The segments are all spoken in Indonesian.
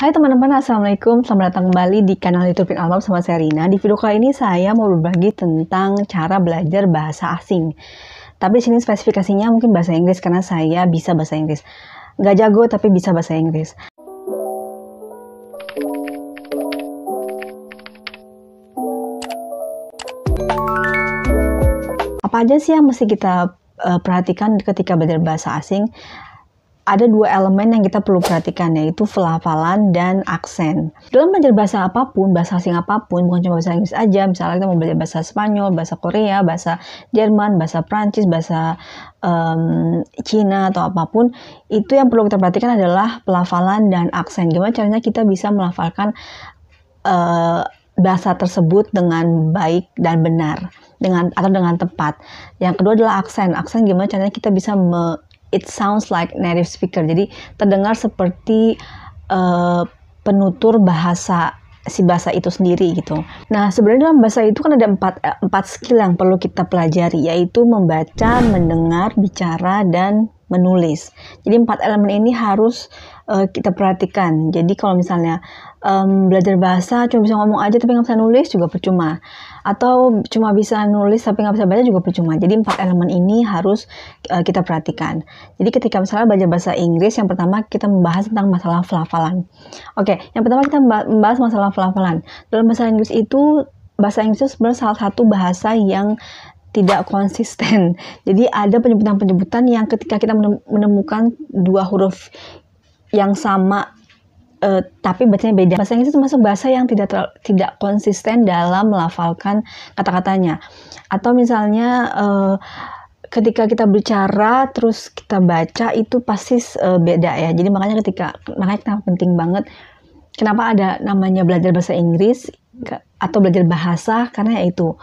Hai teman-teman, Assalamualaikum. Selamat datang kembali di kanal YouTube Pink Album sama saya Rina. Di video kali ini saya mau berbagi tentang cara belajar bahasa asing. Tapi di sini spesifikasinya mungkin bahasa Inggris karena saya bisa bahasa Inggris. Nggak jago tapi bisa bahasa Inggris. Apa aja sih yang mesti kita perhatikan ketika belajar bahasa asing? Ada dua elemen yang kita perlu perhatikan, yaitu pelafalan dan aksen. Dalam belajar bahasa apapun, bahasa asing apapun, bukan cuma bahasa Inggris aja, misalnya kita mau belajar bahasa Spanyol, bahasa Korea, bahasa Jerman, bahasa Prancis, bahasa Cina, atau apapun, itu yang perlu kita perhatikan adalah pelafalan dan aksen. Gimana caranya kita bisa melafalkan bahasa tersebut dengan baik dan benar, atau dengan tepat. Yang kedua adalah aksen. Aksen gimana caranya kita bisa it sounds like native speaker. Jadi terdengar seperti penutur bahasa itu sendiri gitu. Nah, sebenarnya dalam bahasa itu kan ada empat skill yang perlu kita pelajari, yaitu membaca, mendengar, bicara, dan menulis. Jadi 4 elemen ini harus kita perhatikan. Jadi kalau misalnya belajar bahasa cuma bisa ngomong aja tapi nggak bisa nulis juga percuma. Atau cuma bisa nulis tapi nggak bisa baca juga percuma. Jadi 4 elemen ini harus kita perhatikan. Jadi ketika misalnya belajar bahasa Inggris, yang pertama kita membahas tentang masalah pelafalan. Oke, yang pertama kita membahas masalah pelafalan. Dalam bahasa Inggris itu sebenarnya salah satu bahasa yang tidak konsisten. Jadi ada penyebutan-penyebutan yang ketika kita menemukan dua huruf yang sama tapi bacanya beda. Bahasa Inggris itu termasuk bahasa yang tidak konsisten dalam melafalkan kata-katanya. Atau misalnya ketika kita bicara terus kita baca itu pasti beda ya. Jadi makanya kenapa penting banget kenapa ada namanya belajar bahasa Inggris atau belajar bahasa, karena yaitu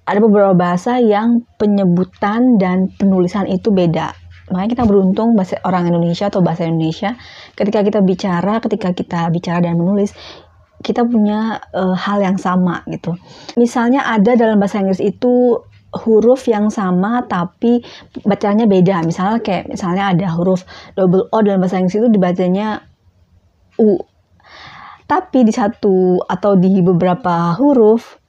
ada beberapa bahasa yang penyebutan dan penulisan itu beda. Makanya kita beruntung bahasa orang Indonesia atau bahasa Indonesia, ketika kita bicara dan menulis, kita punya hal yang sama gitu. Misalnya ada dalam bahasa Inggris itu huruf yang sama tapi bacanya beda. Misalnya ada huruf double O dalam bahasa Inggris itu dibacanya U. Tapi di satu atau di beberapa huruf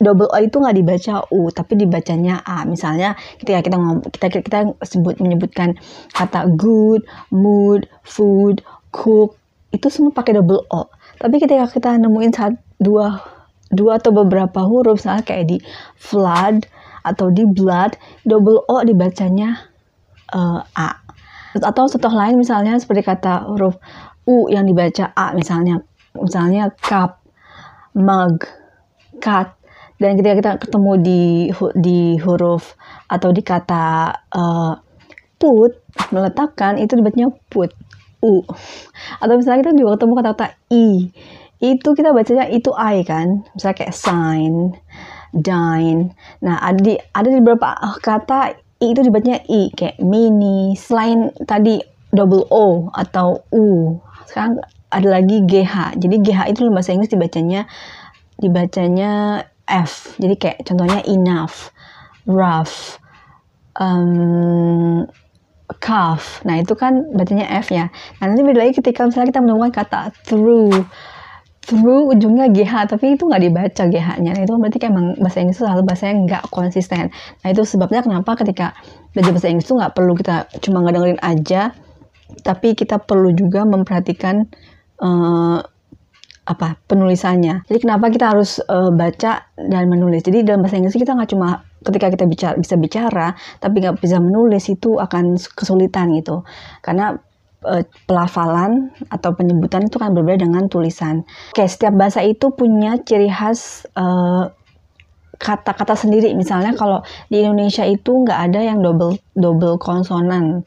double O itu nggak dibaca U, tapi dibacanya A. Misalnya ketika kita menyebutkan kata good, mood, food, cook, itu semua pakai double O. Tapi ketika kita nemuin dua atau beberapa huruf, misalnya kayak di flood atau di blood, double O dibacanya A. Atau contoh lain misalnya seperti kata huruf U yang dibaca A, misalnya cup, mug, cut. Dan ketika kita ketemu di huruf atau di kata put, meletakkan, itu dibacanya put, U. Atau misalnya kita juga ketemu kata-kata I, itu kita bacanya itu I kan, misalnya kayak sign, dine. Nah, ada di beberapa kata I itu dibacanya I, kayak mini. Selain tadi double O atau U, sekarang ada lagi GH. Jadi GH itu dalam bahasa Inggris dibacanya F. Jadi kayak contohnya enough, rough, cuff. Nah itu kan bacanya F ya. Nah nanti beda lagi ketika misalnya kita menemukan kata through ujungnya GH, tapi itu nggak dibaca GH-nya. Nah itu berarti kayak emang bahasa Inggris itu selalu bahasa yang nggak konsisten. Nah itu sebabnya kenapa ketika belajar bahasa Inggris itu nggak perlu kita cuma ngedengerin aja, tapi kita perlu juga memperhatikan penulisannya. Jadi kenapa kita harus baca dan menulis? Jadi dalam bahasa Inggris kita nggak cuma ketika kita bisa bicara tapi nggak bisa menulis, itu akan kesulitan gitu. Karena pelafalan atau penyebutan itu kan berbeda dengan tulisan. Setiap bahasa itu punya ciri khas kata-kata sendiri. Misalnya kalau di Indonesia itu nggak ada yang double konsonan.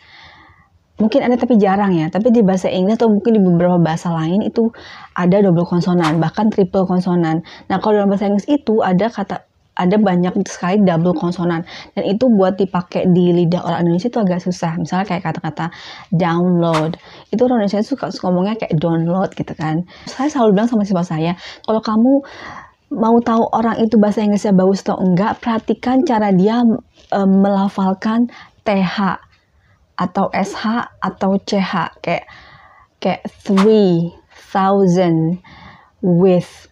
Mungkin ada tapi jarang ya. Tapi di bahasa Inggris atau mungkin di beberapa bahasa lain itu ada double konsonan, bahkan triple konsonan. Nah, kalau dalam bahasa Inggris itu ada banyak sekali double konsonan, dan itu buat dipakai di lidah orang Indonesia itu agak susah. Misalnya kayak kata-kata download, itu orang Indonesia suka ngomongnya kayak download gitu kan. Saya selalu bilang sama siswa saya, kalau kamu mau tahu orang itu bahasa Inggrisnya bagus atau enggak, perhatikan cara dia melafalkan TH atau SH atau CH. Kayak kayak 3,000 with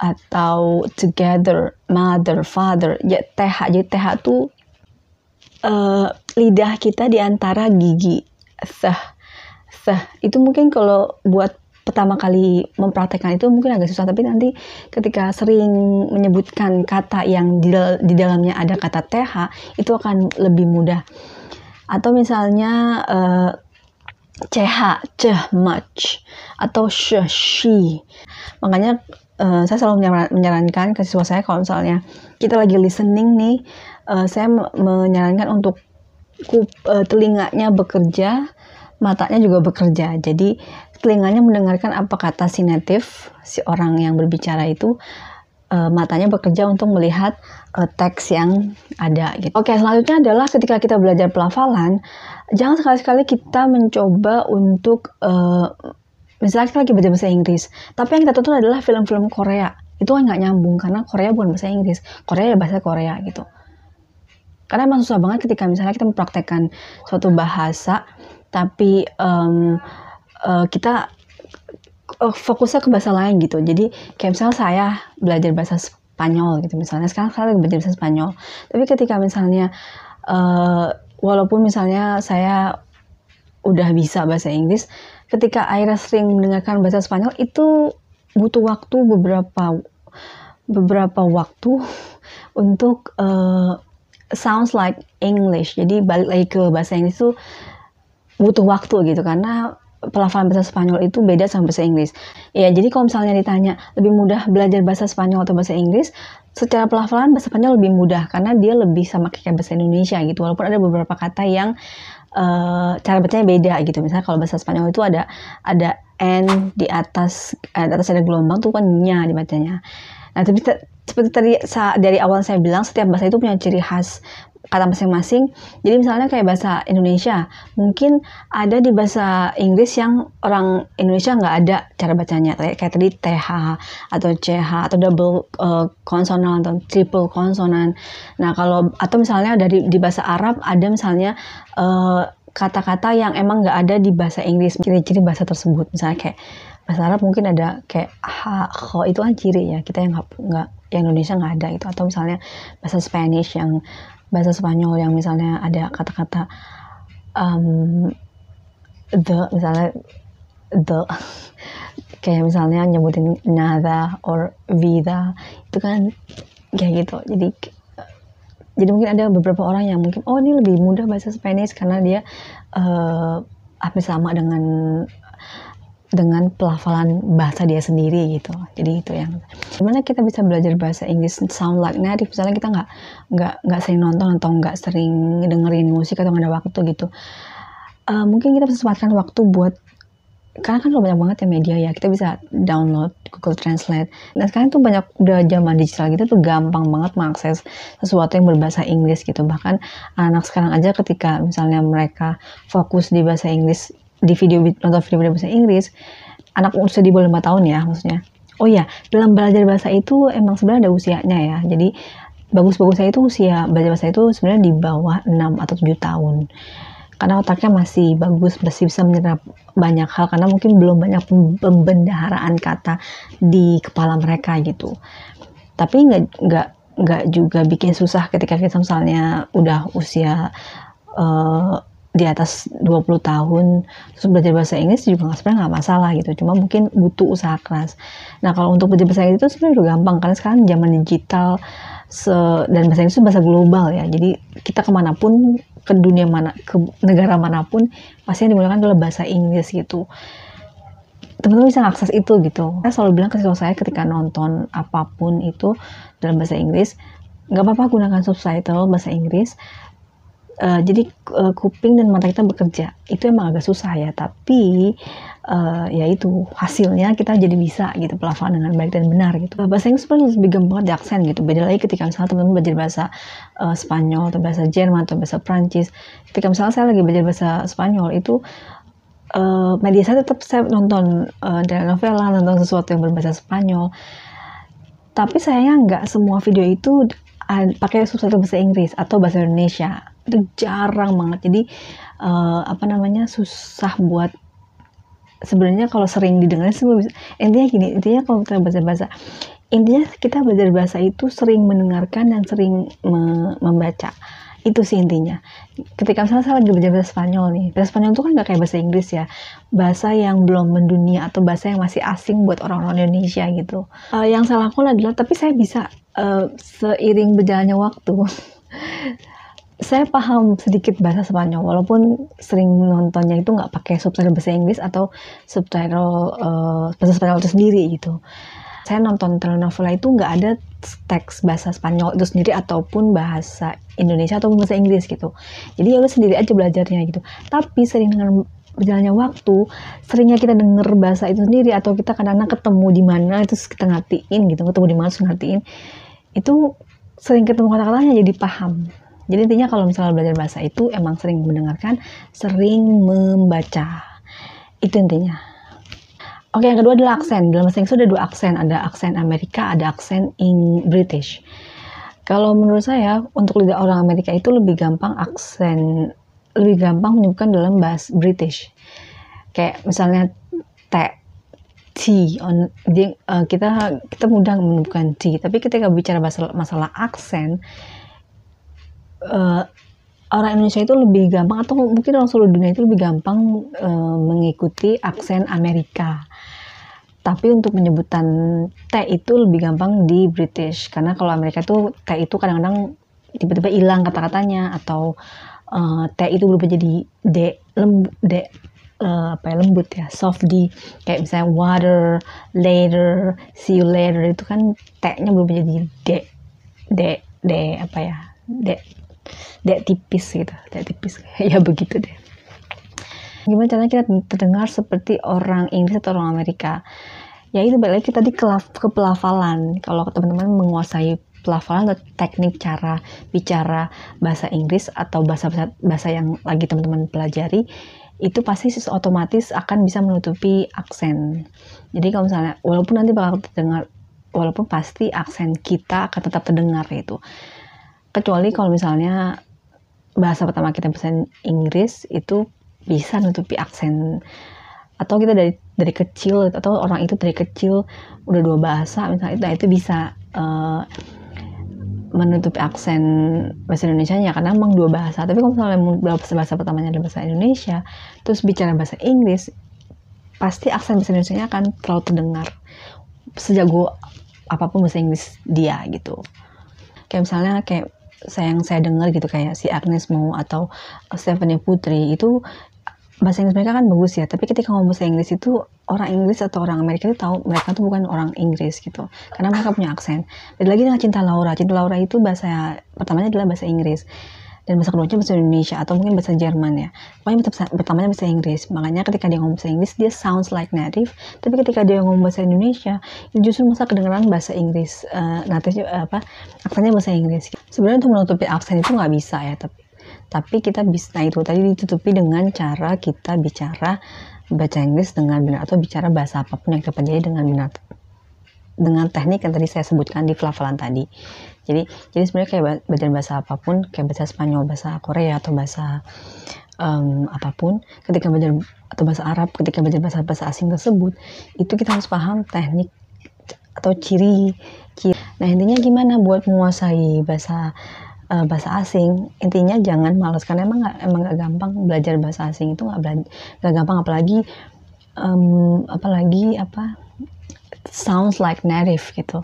atau together, mother, father. Ya, TH. Jadi TH tuh lidah kita di antara gigi. Seh. Itu mungkin kalau buat pertama kali mempraktekkan itu mungkin agak susah, tapi nanti ketika sering menyebutkan kata yang di dalamnya ada kata TH, itu akan lebih mudah. Atau misalnya CH, much, atau she. Makanya saya selalu menyarankan ke siswa saya kalau misalnya kita lagi listening nih, saya menyarankan untuk telinganya bekerja, matanya juga bekerja. Jadi telinganya mendengarkan apa kata si native, si orang yang berbicara itu, matanya bekerja untuk melihat teks yang ada gitu. Oke, selanjutnya adalah ketika kita belajar pelafalan, jangan sekali-sekali kita mencoba untuk misalnya kita lagi belajar bahasa Inggris, tapi yang kita tonton adalah film-film Korea. Itu kan nggak nyambung, karena Korea bukan bahasa Inggris, Korea ya bahasa Korea gitu. Karena emang susah banget ketika misalnya kita mempraktekkan suatu bahasa, tapi kita fokusnya ke bahasa lain gitu. Jadi kayak misalnya saya belajar bahasa Spanyol gitu misalnya, sekarang saya lagi belajar bahasa Spanyol. Tapi ketika misalnya walaupun misalnya saya udah bisa bahasa Inggris, ketika Aira sering mendengarkan bahasa Spanyol itu butuh waktu beberapa waktu untuk sounds like English. Jadi balik lagi ke bahasa Inggris itu butuh waktu gitu, karena pelafalan bahasa Spanyol itu beda sama bahasa Inggris. Ya, jadi kalau misalnya ditanya lebih mudah belajar bahasa Spanyol atau bahasa Inggris, secara pelafalan bahasa Spanyol lebih mudah karena dia lebih sama kayak bahasa Indonesia gitu. Walaupun ada beberapa kata yang cara bacanya beda gitu. Misalnya kalau bahasa Spanyol itu ada n di atas ada gelombang tuh kan nya dibacanya. Nah, tapi seperti tadi dari awal saya bilang, setiap bahasa itu punya ciri khas kata masing-masing. Jadi misalnya kayak bahasa Indonesia, mungkin ada di bahasa Inggris yang orang Indonesia nggak ada cara bacanya. Kayak tadi TH atau CH atau double konsonan atau triple konsonan. Nah, atau misalnya di bahasa Arab ada misalnya kata-kata yang emang nggak ada di bahasa Inggris, ciri-ciri bahasa tersebut. Misalnya kayak bahasa Arab mungkin ada kayak kho, itu kan ciri ya, kita yang nggak, yang Indonesia nggak ada itu. Atau misalnya bahasa Spanish yang bahasa Spanyol yang misalnya ada kata-kata misalnya the kayak misalnya nyebutin nada or vida, itu kan kayak gitu. Jadi mungkin ada beberapa orang yang mungkin ini lebih mudah bahasa Spanish karena dia hampir sama dengan pelafalan bahasa dia sendiri gitu. Jadi itu yang gimana kita bisa belajar bahasa Inggris sound like native. Misalnya kita nggak sering nonton atau nggak sering dengerin musik atau nggak ada waktu gitu. Mungkin kita bisa sempatkan waktu buat, karena kan banyak banget ya media ya, kita bisa download Google Translate. Dan sekarang tuh udah zaman digital gitu tuh gampang banget mengakses sesuatu yang berbahasa Inggris gitu. Bahkan anak sekarang aja ketika misalnya mereka fokus di bahasa Inggris, di nonton video bahasa Inggris, anak usia di bawah 5 tahun ya maksudnya. Oh iya, dalam belajar bahasa itu emang sebenarnya ada usianya ya. Jadi bagus-bagusnya itu usia belajar bahasa itu sebenarnya di bawah 6 atau 7 tahun. Karena otaknya masih bagus, masih bisa menyerap banyak hal, karena mungkin belum banyak pembendaharaan kata di kepala mereka gitu. Tapi nggak juga bikin susah ketika kita misalnya udah usia di atas 20 tahun terus belajar bahasa Inggris juga sebenarnya nggak masalah gitu, cuma mungkin butuh usaha keras. Nah, kalau untuk belajar bahasa Inggris itu sebenarnya udah gampang karena sekarang zaman digital dan bahasa Inggris itu bahasa global ya, jadi kita kemanapun, ke dunia mana, ke negara manapun, pasti yang digunakan adalah bahasa Inggris gitu. Teman-teman bisa akses itu gitu. Saya selalu bilang ke siswa saya ketika nonton apapun itu dalam bahasa Inggris, nggak apa-apa gunakan subtitle bahasa Inggris. Jadi kuping dan mata kita bekerja. Itu emang agak susah ya, tapi ya itu hasilnya kita jadi bisa gitu pelafalan dengan baik dan benar gitu. Bahasa Inggris sebenarnya lebih gampang di aksen gitu. Beda lagi ketika misalnya teman-teman belajar bahasa Spanyol atau bahasa Jerman atau bahasa Prancis. Ketika misalnya saya lagi belajar bahasa Spanyol itu media saya tetap saya nonton telenovela, nonton sesuatu yang berbahasa Spanyol. Tapi sayangnya nggak semua video itu pakai subtitle bahasa Inggris atau bahasa Indonesia. Itu jarang banget. Jadi susah buat sebenarnya kalau sering didengar semua bisa. Intinya kalau kita belajar bahasa, intinya kita belajar bahasa itu sering mendengarkan dan sering membaca. Itu sih intinya. Ketika misalnya saya lagi belajar bahasa Spanyol nih, bahasa Spanyol itu kan nggak kayak bahasa Inggris ya, bahasa yang belum mendunia atau bahasa yang masih asing buat orang-orang Indonesia gitu. Yang saya lakukan adalah, tapi saya bisa seiring berjalannya waktu, saya paham sedikit bahasa Spanyol, walaupun sering nontonnya itu nggak pakai subtitle bahasa Inggris atau subtitle bahasa Spanyol itu sendiri gitu. Saya nonton telenovela itu nggak ada teks bahasa Spanyol itu sendiri ataupun bahasa Indonesia ataupun bahasa Inggris gitu. Jadi ya udah sendiri aja belajarnya gitu. Tapi sering dengan berjalannya waktu, seringnya kita denger bahasa itu sendiri atau kita kadang-kadang ketemu di mana terus kita ngertiin gitu, ketemu di mana terus ngertiin. Itu sering ketemu kata-katanya jadi paham. Jadi intinya kalau misalnya belajar bahasa itu emang sering mendengarkan, sering membaca. Itu intinya. Oke, yang kedua adalah aksen. Dalam bahasa Inggris ada 2 aksen. Ada aksen Amerika, ada aksen British. Kalau menurut saya, untuk lidah orang Amerika itu lebih gampang menyebutkan dalam bahasa British. Kayak misalnya kita mudah menyebutkan T. Tapi ketika bicara masalah aksen, orang Indonesia itu lebih gampang, atau mungkin orang seluruh dunia itu lebih gampang mengikuti aksen Amerika. Tapi untuk penyebutan T itu lebih gampang di British, karena kalau Amerika itu T itu kadang-kadang tiba-tiba hilang kata-katanya, atau T itu berubah jadi lembut ya, soft D, kayak misalnya water, later, see you later, itu kan T-nya berubah jadi D tipis gitu, D tipis ya begitu deh. Gimana caranya kita terdengar seperti orang Inggris atau orang Amerika? Ya itu balik lagi tadi ke pelafalan. Kalau teman-teman menguasai pelafalan atau teknik cara bicara bahasa Inggris atau bahasa yang lagi teman-teman pelajari, itu pasti otomatis akan bisa menutupi aksen. Jadi kalau misalnya, walaupun nanti bakal terdengar, walaupun pasti aksen kita akan tetap terdengar gitu. Kecuali kalau misalnya bahasa pertama kita bahasa Inggris itu bisa nutupi aksen, atau kita dari kecil, atau orang itu dari kecil udah 2 bahasa misalnya, itu bisa menutupi aksen bahasa Indonesianya karena memang 2 bahasa. Tapi kalau misalnya bahasa pertamanya adalah bahasa Indonesia, terus bicara bahasa Inggris, pasti aksen bahasa Indonesianya akan terlalu terdengar sejago apapun bahasa Inggris dia gitu. Kayak misalnya saya dengar gitu, kayak si Agnes Mo atau Stephanie Putri, itu bahasa Inggris mereka kan bagus ya, tapi ketika ngomong bahasa Inggris itu orang Inggris atau orang Amerika itu tahu mereka tuh bukan orang Inggris gitu, karena mereka punya aksen. Dan lagi dengan Cinta Laura itu bahasa pertamanya adalah bahasa Inggris, dan bahasa keduanya bahasa Indonesia atau mungkin bahasa Jerman ya. Pokoknya pertamanya bahasa Inggris, makanya ketika dia ngomong bahasa Inggris dia sounds like native, tapi ketika dia ngomong bahasa Indonesia itu justru masa kedengaran bahasa Inggris, native aksennya bahasa Inggris. Sebenarnya untuk menutupi aksen itu nggak bisa ya, tapi kita bisa, itu tadi ditutupi dengan cara kita bicara baca Inggris dengan benar, atau bicara bahasa apapun yang kita pelajari dengan benar, dengan teknik yang tadi saya sebutkan di pelafalan tadi. Jadi sebenarnya kayak belajar bahasa apapun, kayak bahasa Spanyol, bahasa Korea, atau bahasa apapun, ketika belajar, atau bahasa Arab, ketika belajar bahasa asing tersebut, itu kita harus paham teknik atau ciri. Nah intinya gimana buat menguasai bahasa asing? Intinya jangan malas, karena emang gak gampang belajar bahasa asing itu, gak gampang, apalagi sounds like native gitu,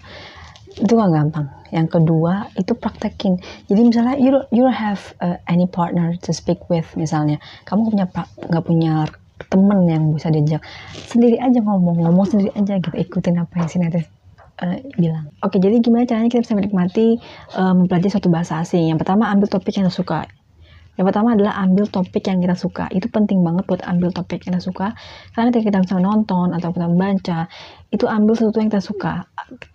itu gak gampang. Yang kedua itu praktekin. Jadi misalnya you don't have any partner to speak with, misalnya kamu gak punya temen yang bisa diajak, sendiri aja ngomong sendiri aja gitu, ikutin apa yang si native bilang. Oke, jadi gimana caranya kita bisa menikmati mempelajari suatu bahasa asing? Yang pertama, ambil topik yang kita suka. Yang pertama adalah ambil topik yang kita suka. Itu penting banget buat ambil topik yang kita suka, karena ketika kita bisa nonton atau kita membaca, itu ambil sesuatu yang kita suka.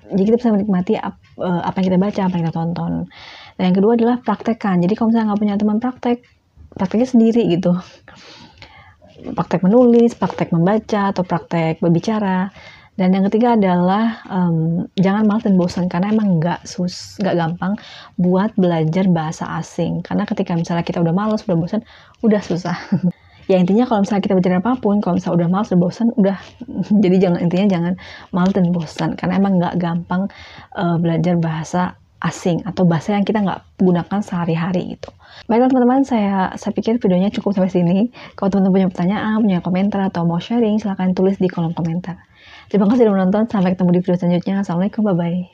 Jadi kita bisa menikmati apa yang kita baca, apa yang kita tonton. Dan yang kedua adalah praktekkan. Jadi kalau misalnya nggak punya teman prakteknya sendiri gitu. Praktek menulis, praktek membaca, atau praktek berbicara. Dan yang ketiga adalah jangan malas dan bosan, karena emang nggak gampang buat belajar bahasa asing. Karena ketika misalnya kita udah malas, udah bosan, udah susah. Ya intinya kalau misalnya kita belajar apapun, kalau misalnya udah malas, udah bosan, udah jadi jangan malas dan bosan, karena emang nggak gampang belajar bahasa asing atau bahasa yang kita nggak gunakan sehari-hari gitu. Baiklah teman-teman, saya pikir videonya cukup sampai sini. Kalau teman-teman punya pertanyaan, punya komentar atau mau sharing, silahkan tulis di kolom komentar. Terima kasih sudah menonton, sampai ketemu di video selanjutnya. Assalamualaikum, bye-bye.